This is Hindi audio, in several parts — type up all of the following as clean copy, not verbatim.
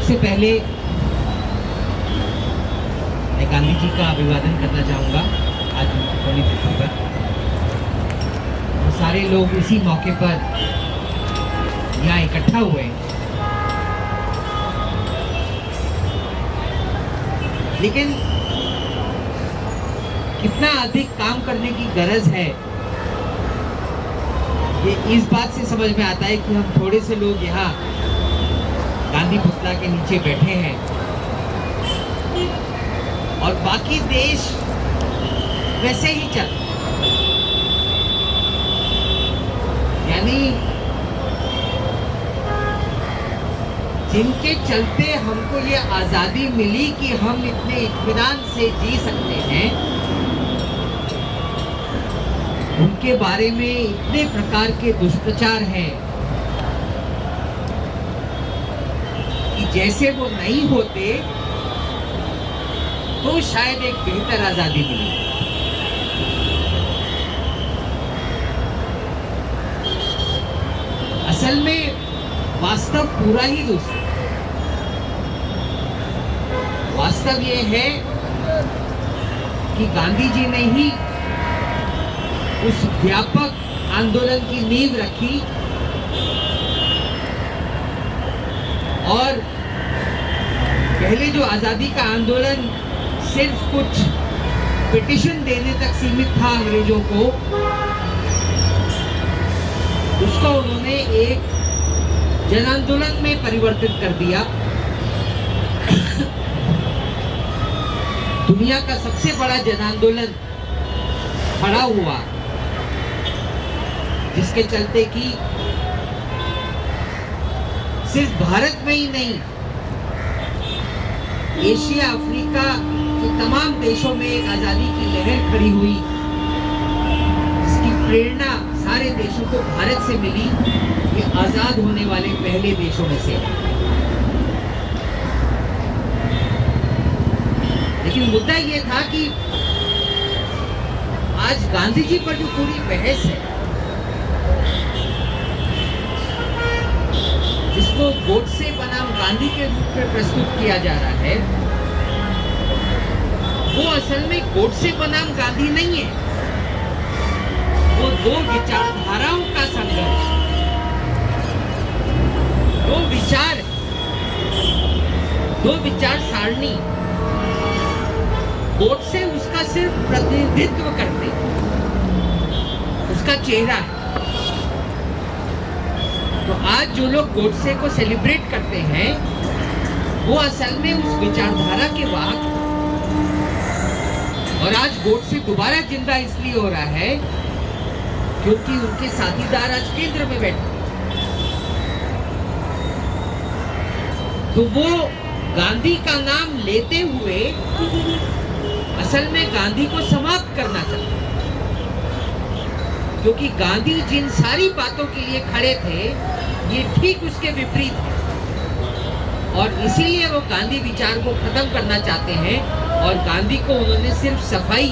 सबसे पहले मैं गांधी जी का अभिवादन करना चाहूँगा आज उनकी पुण्यतिथि पर। और सारे लोग इसी मौके पर यहाँ इकट्ठा हुए हैं। लेकिन कितना अधिक काम करने की गरज है ये इस बात से समझ में आता है कि हम थोड़े से लोग यहाँ गांधी पुतला के नीचे बैठे हैं और बाकी देश वैसे ही चल, यानी जिनके चलते हमको ये आजादी मिली कि हम इतने इत्मीनान से जी सकते हैं, उनके बारे में इतने प्रकार के दुष्प्रचार हैं कि जैसे वो नहीं होते तो शायद एक बेहतर आजादी मिली। असल में वास्तव पूरा ही दूसरा। वास्तव ये है कि गांधी जी ने ही उस व्यापक आंदोलन की नींव रखी और पहले जो आजादी का आंदोलन सिर्फ कुछ पिटीशन देने तक सीमित था अंग्रेजों को, उसको उन्होंने एक जन आंदोलन में परिवर्तित कर दिया। दुनिया का सबसे बड़ा जन आंदोलन खड़ा हुआ, जिसके चलते कि सिर्फ भारत में ही नहीं, एशिया अफ्रीका के तमाम देशों में एक आजादी की लहर खड़ी हुई, जिसकी प्रेरणा सारे देशों को भारत से मिली। ये आजाद होने वाले पहले देशों में से। लेकिन मुद्दा ये था कि आज गांधी जी पर जो पूरी बहस है, जिसको गोडसे बनाम गांधी के रूप में प्रस्तुत किया जा रहा है, वो असल में गोडसे बनाम गांधी नहीं है। वो दो विचारधाराओं का संघर्ष, दो विचार सारणी। गोडसे उसका सिर्फ प्रतिनिधित्व करते, उसका चेहरा है। तो आज जो लोग गोडसे को सेलिब्रेट करते हैं, वो असल में उस विचारधारा के वाहक। और आज गोडसे दोबारा जिंदा इसलिए हो रहा है क्योंकि उनके साथीदार आज केंद्र में बैठे। तो वो गांधी का नाम लेते हुए असल में गांधी को समाप्त करना चाहते, क्योंकि गांधी जिन सारी बातों के लिए खड़े थे ये ठीक उसके विपरीत है। और इसीलिए वो गांधी विचार को खत्म करना चाहते हैं और गांधी को उन्होंने सिर्फ सफाई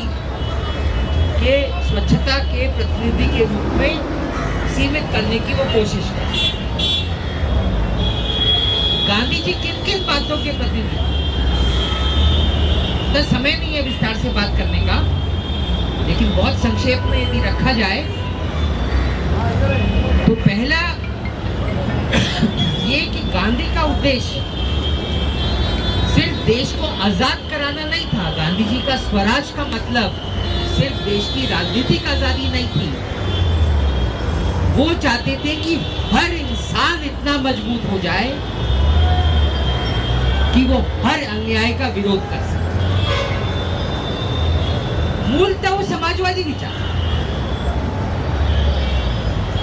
के, स्वच्छता के प्रतिनिधि के रूप में सीमित करने की वो कोशिश कर। गांधी जी किन किन बातों के प्रतिनिधि, तो समय नहीं है विस्तार से बात करने का, लेकिन बहुत संक्षेप में यदि रखा जाए तो पहला ये कि गांधी का उद्देश्य सिर्फ देश को आजाद कराना नहीं था। गांधी जी का स्वराज का मतलब सिर्फ देश की राजनीतिक आजादी नहीं थी। वो चाहते थे कि हर इंसान इतना मजबूत हो जाए कि वो हर अन्याय का विरोध कर सके। मूलतः वो समाजवादी विचार,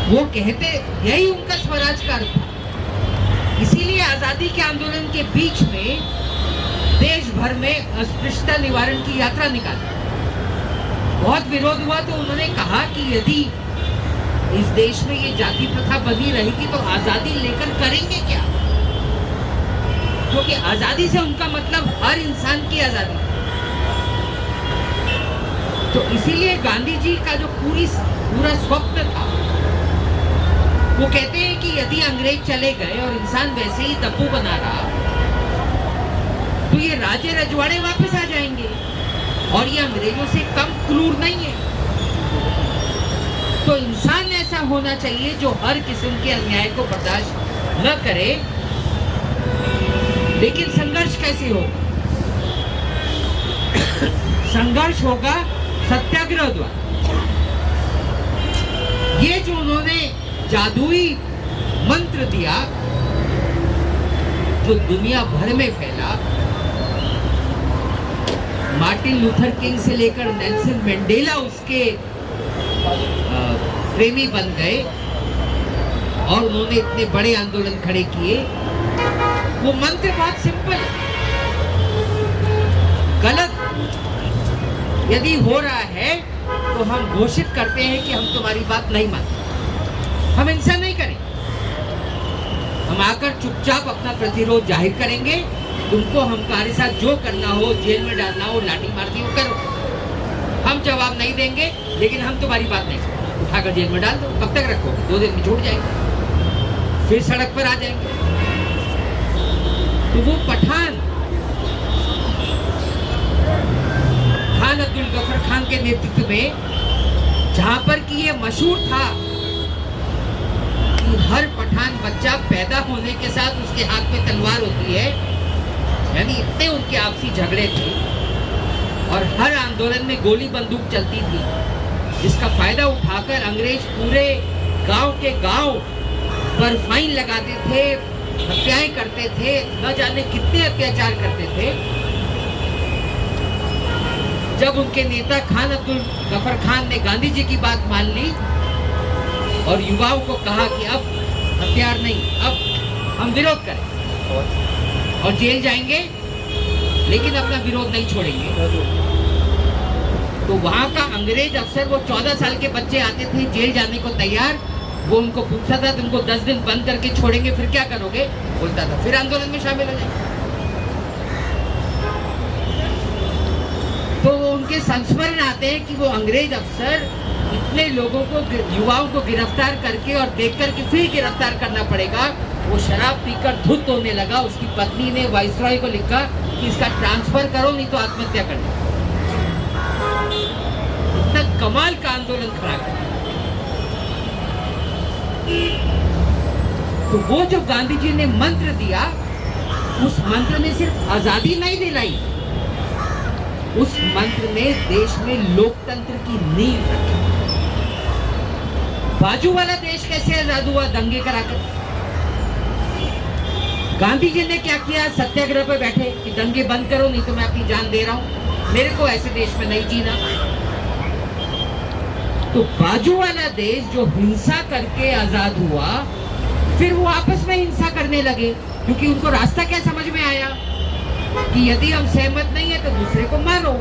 वो कहते, यही उनका स्वराज का अर्थ था। इसीलिए आजादी के आंदोलन के बीच में देश भर में अस्पृश्यता निवारण की यात्रा निकाली। बहुत विरोध हुआ तो उन्होंने कहा कि यदि इस देश में ये जाति प्रथा बनी रहेगी तो आजादी लेकर करेंगे क्या, क्योंकि आजादी से उनका मतलब हर इंसान की आजादी। तो इसीलिए गांधी जी का जो पूरा स्वप्न था, वो कहते हैं कि यदि अंग्रेज चले गए और इंसान वैसे ही दप्पू बना रहा तो ये राजे रजवाड़े वापस आ जाएंगे और ये अंग्रेजों से कम क्रूर नहीं है। तो इंसान ऐसा होना चाहिए जो हर किस्म के अन्याय को बर्दाश्त न करे। लेकिन संघर्ष कैसे हो? संघर्ष होगा सत्याग्रह द्वारा। ये जो उन्होंने जादुई मंत्र दिया जो दुनिया भर में फैला, मार्टिन लूथर किंग से लेकर नेल्सन मंडेला उसके प्रेमी बन गए और उन्होंने इतने बड़े आंदोलन खड़े किए। वो मंत्र बहुत सिंपल है। गलत यदि हो रहा है तो हम घोषित करते हैं कि हम तुम्हारी बात नहीं मानते। हम हिंसा नहीं करेंगे, हम आकर चुपचाप अपना प्रतिरोध जाहिर करेंगे। तुमको हमारे साथ जो करना हो, जेल में डालना हो, लाठी मारनी हो, करो। हम जवाब नहीं देंगे, लेकिन हम तुम्हारी बात नहीं सुनेंगे। उठाकर जेल में डाल दो। कब तक रखोगे? 2 दिन में छूट जाएंगे, फिर सड़क पर आ जाएंगे। तो वो पठान खान अब्दुल गफर खान के नेतृत्व में, जहां पर कि ये मशहूर था कि हर पठान बच्चा पैदा होने के साथ उसके हाथ में तलवार होती है, यानी इतने उनके आपसी झगड़े थे और हर आंदोलन में गोली बंदूक चलती थी, जिसका फायदा उठाकर अंग्रेज पूरे गांव के गांव पर फाइन लगाते थे, हत्याएं करते थे, न जाने कितने अत्याचार करते थे। जब उनके नेता खान अब्दुल गफर खान ने गांधी जी की बात मान ली और युवाओं को कहा कि अब हथियार नहीं, अब हम विरोध करें और जेल जाएंगे, लेकिन अपना विरोध नहीं छोड़ेंगे, तो वहां का अंग्रेज अफसर, वो 14 साल के बच्चे आते थे जेल जाने को तैयार, वो उनको पूछता था तुमको 10 दिन बंद करके छोड़ेंगे फिर क्या करोगे? बोलता था फिर आंदोलन में शामिल हो जाएंगे। तो उनके संस्मरण आते हैं कि वो अंग्रेज अफसर इतने लोगों को, युवाओं को गिरफ्तार करके और देख कर के फिर गिरफ्तार करना पड़ेगा। वो शराब पीकर धुत होने लगा। उसकी पत्नी ने वाइसरॉय को लिखा कि इसका ट्रांसफर करो, नहीं तो आत्महत्या कर लो। इतना कमाल का आंदोलन खड़ा कर। तो वो जो गांधी जी ने मंत्र दिया, उस मंत्र ने सिर्फ आजादी नहीं दिलाई, उस मंत्र ने देश में लोकतंत्र की नींव रखी। बाजू वाला देश कैसे आजाद हुआ? दंगे कराकर। गांधी जी ने क्या किया? सत्याग्रह पे बैठे कि दंगे बंद करो, नहीं तो मैं अपनी जान दे रहा हूं, मेरे को ऐसे देश में नहीं जीना। तो बाजू वाला देश जो हिंसा करके आजाद हुआ, फिर वो आपस में हिंसा करने लगे, क्योंकि उनको रास्ता क्या समझ में आया कि यदि हम सहमत नहीं है तो दूसरे को मारो।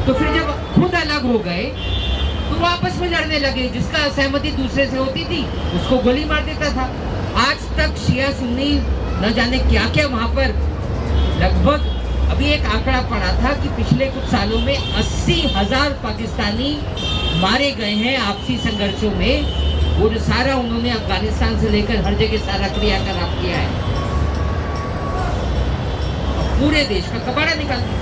तो फिर जब खुद अलग हो गए तो वो आपस में लड़ने लगे। जिसका सहमति दूसरे से होती थी उसको गोली मार देता था। आज तक शिया सुन्नी न जाने क्या क्या वहां पर, लगभग अभी एक आंकड़ा पड़ा था कि पिछले कुछ सालों में 80,000 पाकिस्तानी मारे गए हैं आपसी संघर्षों में। वो जो सारा उन्होंने अफगानिस्तान से लेकर हर जगह सारा क्रियाकलाप किया है, पूरे देश का कबाड़ा निकाल दिया।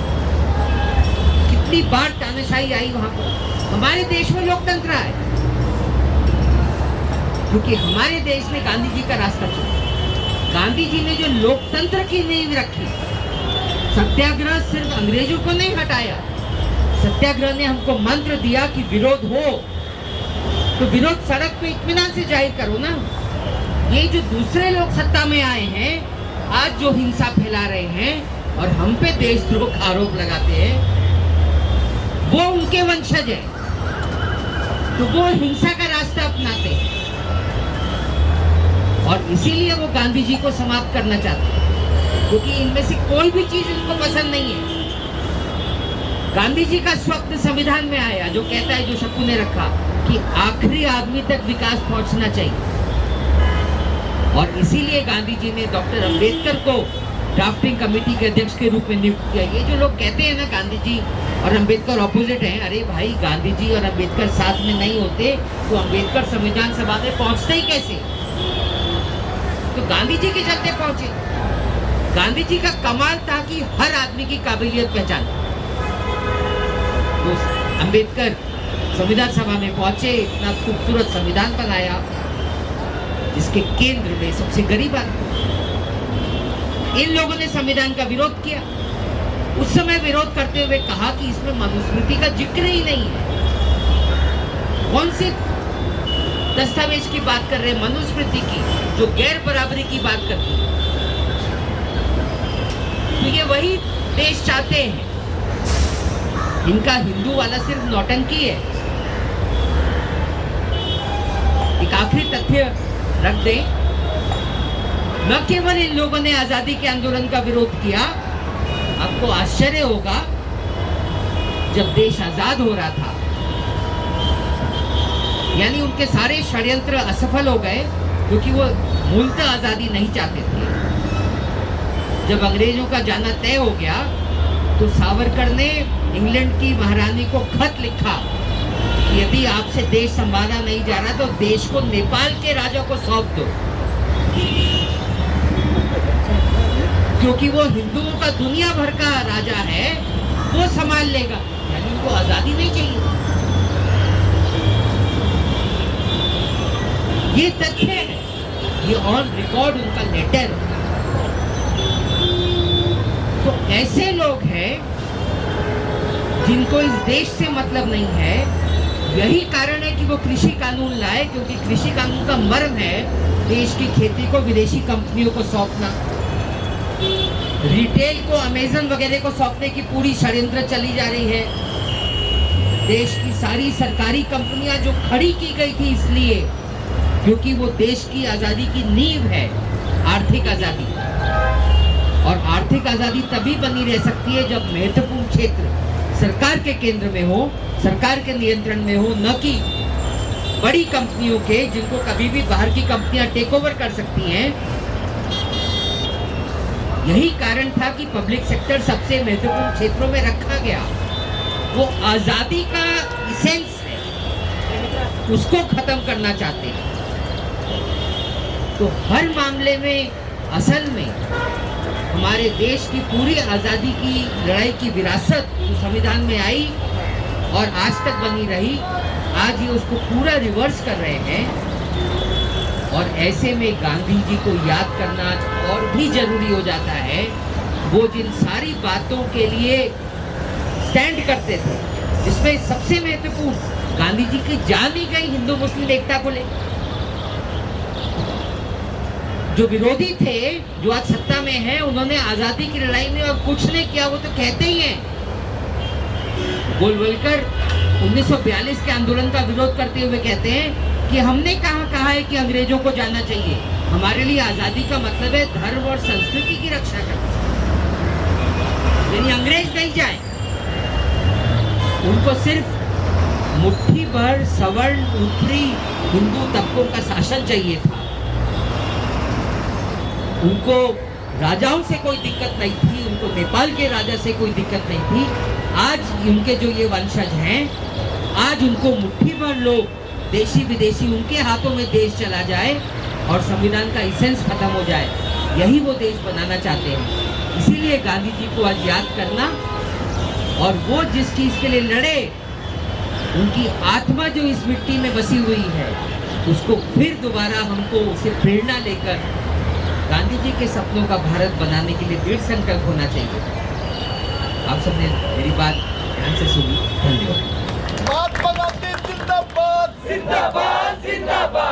कितनी बार तानाशाही आई वहां पर। हमारे देश में लोकतंत्र है क्योंकि हमारे देश में गांधी जी का रास्ता चला। गांधी जी ने जो लोकतंत्र की नींव रखी, सत्याग्रह सिर्फ अंग्रेजों को नहीं हटाया, सत्याग्रह ने हमको मंत्र दिया कि विरोध हो तो विरोध सड़क पे इत्मीनान से जाहिर करो ना। ये जो दूसरे लोग सत्ता में आए हैं, आज जो हिंसा फैला रहे हैं और हम पे देशद्रोह का आरोप लगाते हैं, वो उनके वंशज हैं, तो वो हिंसा का रास्ता अपनाते हैं और इसीलिए वो गांधी जी को समाप्त करना चाहते हैं, क्योंकि इनमें से कोई भी चीज उनको पसंद नहीं है। गांधी जी का स्वप्न संविधान में आया, जो कहता है, जो शक्कू ने रखा कि आखिरी आदमी तक विकास पहुंचना चाहिए, और इसीलिए गांधी जी ने डॉक्टर अंबेडकर को ड्राफ्टिंग कमेटी के अध्यक्ष के रूप में नियुक्त किया। ये जो लोग कहते हैं ना गांधी जी और अंबेडकर ऑपोजिट हैं, अरे भाई गांधी जी और अंबेडकर साथ में नहीं होते तो अंबेडकर संविधान सभा में पहुंचते ही कैसे? तो गांधी जी के चलते पहुंचे। गांधी जी का कमाल था कि हर आदमी की काबिलियत पहचान। तो अंबेडकर संविधान सभा में पहुंचे, इतना खूबसूरत संविधान बनाया जिसके केंद्र में सबसे गरीब आदमी। इन लोगों ने संविधान का विरोध किया। उस समय विरोध करते हुए कहा कि इसमें मनुस्मृति का जिक्र ही नहीं है। कौन से दस्तावेज की बात कर रहे हैं? मनुस्मृति की, जो गैर बराबरी की बात करती है। तो ये वही देश चाहते हैं। इनका हिंदू वाला सिर्फ नौटंकी है। एक आखिरी तथ्य रख दें, न केवल इन लोगों ने आजादी के आंदोलन का विरोध किया, आपको आश्चर्य होगा जब देश आजाद हो रहा था, यानी उनके सारे षड्यंत्र असफल हो गए क्योंकि वो मूलतः आजादी नहीं चाहते थे। जब अंग्रेजों का जाना तय हो गया तो सावरकर ने इंग्लैंड की महारानी को खत लिखा कि यदि आपसे देश संभाला नहीं जा रहा तो देश को नेपाल के राजा को सौंप दो, क्योंकि वो हिंदुओं का दुनिया भर का राजा है, वो संभाल लेगा। यानी उनको आजादी नहीं चाहिए। ये तथ्य है, ये ऑन रिकॉर्ड उनका लेटर। तो ऐसे लोग हैं जिनको इस देश से मतलब नहीं है। यही कारण है कि वो कृषि कानून लाए, क्योंकि कृषि कानून का मर्म है देश की खेती को विदेशी कंपनियों को सौंपना। रिटेल को अमेजन वगैरह को सौंपने की पूरी षड्यंत्र चली जा रही है। देश की सारी सरकारी कंपनियां जो खड़ी की गई थी इसलिए क्योंकि वो देश की आजादी की नींव है, आर्थिक आजादी। और आर्थिक आजादी तभी बनी रह सकती है जब महत्वपूर्ण क्षेत्र सरकार के केंद्र में हो, सरकार के नियंत्रण में हो, न कि बड़ी कंपनियों के, जिनको कभी भी बाहर की कंपनियां टेक ओवर कर सकती हैं। यही कारण था कि पब्लिक सेक्टर सबसे महत्वपूर्ण क्षेत्रों में रखा गया। वो आजादी का इसेंस है, उसको खत्म करना चाहते हैं। तो हर मामले में असल में हमारे देश की पूरी आज़ादी की लड़ाई की विरासत जो संविधान में आई और आज तक बनी रही, आज ये उसको पूरा रिवर्स कर रहे हैं। और ऐसे में गांधी जी को याद करना और भी जरूरी हो जाता है। वो जिन सारी बातों के लिए स्टैंड करते थे, जिसमें सबसे महत्वपूर्ण गांधी जी की जान ही गई हिंदू मुस्लिम एकता को ले। जो विरोधी थे, जो आज सत्ता में हैं, उन्होंने आजादी की लड़ाई में और कुछ नहीं किया। वो तो कहते ही हैं। गोलवलकर 1942 के आंदोलन का विरोध करते हुए कहते हैं कि हमने कहा है कि अंग्रेजों को जाना चाहिए। हमारे लिए आजादी का मतलब है धर्म और संस्कृति की रक्षा करना, यानी अंग्रेज नहीं जाए। उनको सिर्फ मुट्ठी भर सवर्ण ऊपरी हिंदू तबकों का शासन चाहिए था। उनको राजाओं से कोई दिक्कत नहीं थी, उनको नेपाल के राजा से कोई दिक्कत नहीं थी। आज उनके जो ये वंशज हैं, आज उनको मुट्ठी भर लोग देशी विदेशी उनके हाथों में देश चला जाए और संविधान का इसेंस खत्म हो जाए, यही वो देश बनाना चाहते हैं। इसीलिए गांधी जी को आज याद करना और वो जिस चीज़ के लिए लड़े, उनकी आत्मा जो इस मिट्टी में बसी हुई है, उसको फिर दोबारा हमको उसे प्रेरणा लेकर गांधी जी के सपनों का भारत बनाने के लिए दृढ़ संकल्प होना चाहिए। आप सबने मेरी बात ध्यान से सुनी, धन्यवाद। महात्मा गांधी जिंदाबाद जिंदाबाद।